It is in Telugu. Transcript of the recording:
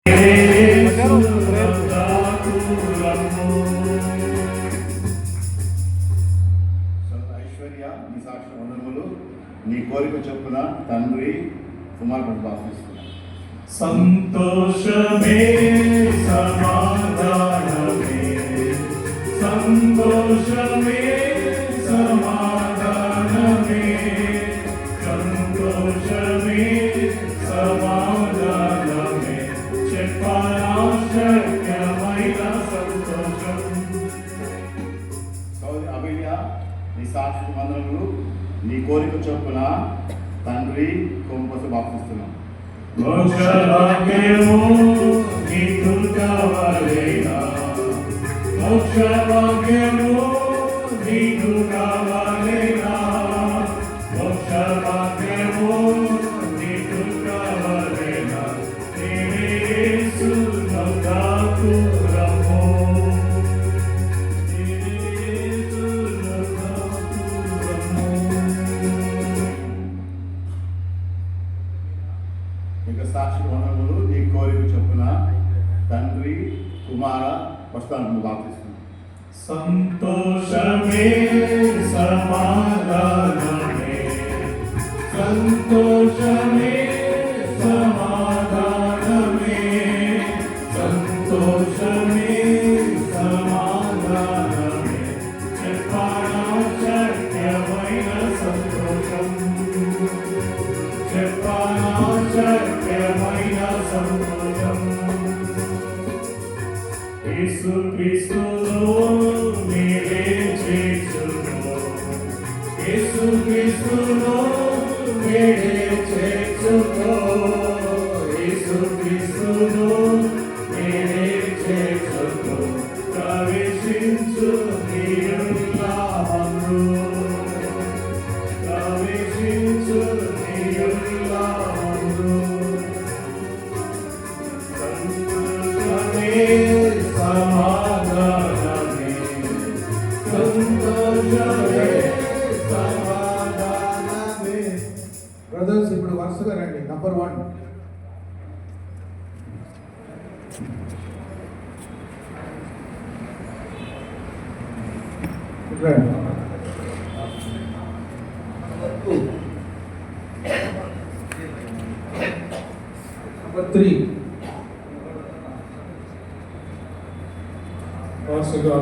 ఐశ్వర్య నీ సాక్షి వందనములు నీ కోరిక చొప్పున తండ్రి కుమారుడు బాప్తిస్తున్నాడు. సంతోషమే సమాధానమే సంతోషమే సమాధానమే సంతోషమే సమాధానమే చెప్పాశక్యమైన సంతోషం. సోదరి అభియ నీ సాక్షి వందనములు నీ కోరిక చొప్పున తండ్రి కుమారుడు బాప్తిస్తున్నాడు. మోక్షభాగ్యము నీకు కావాలేనా మోక్షభాగ్యము నీకు కావాలేనా మోక్షభాగ్యము నీకు కావాలేనా యేసు నొద్దకు రమ్ము యేసు నొద్దకు రమ్ము. ఇక సాక్షి వందనములు నీ కోరిక చొప్పున తండ్రి కుమార వస్తాను బాప్తిస్తున్నాడు. సంతోషమే సమాధానమే సంతోషమే సమాధానమే సంతోషమే సమాధానమే చెప్పాశక్యమైన సంతోషం చెప్పాశక్యమైన సంతోషం. యేసు క్రీస్తులో మీరే చేర్చును యేసు క్రీస్తులో మీరే చేర్చును యేసు క్రీస్తులో మీరే చేర్చును ప్రవేశించు నీయుల్లాహంలో ప్రవేశించు నీయుల్లాహంలో. సంతోషమే సమాధానమే సంతోషమే సమాధానమే. బ్రదర్స్ ఇప్పుడు వరుసగా రండి. నంబర్ 1 నంబర్ 3 వరుసగా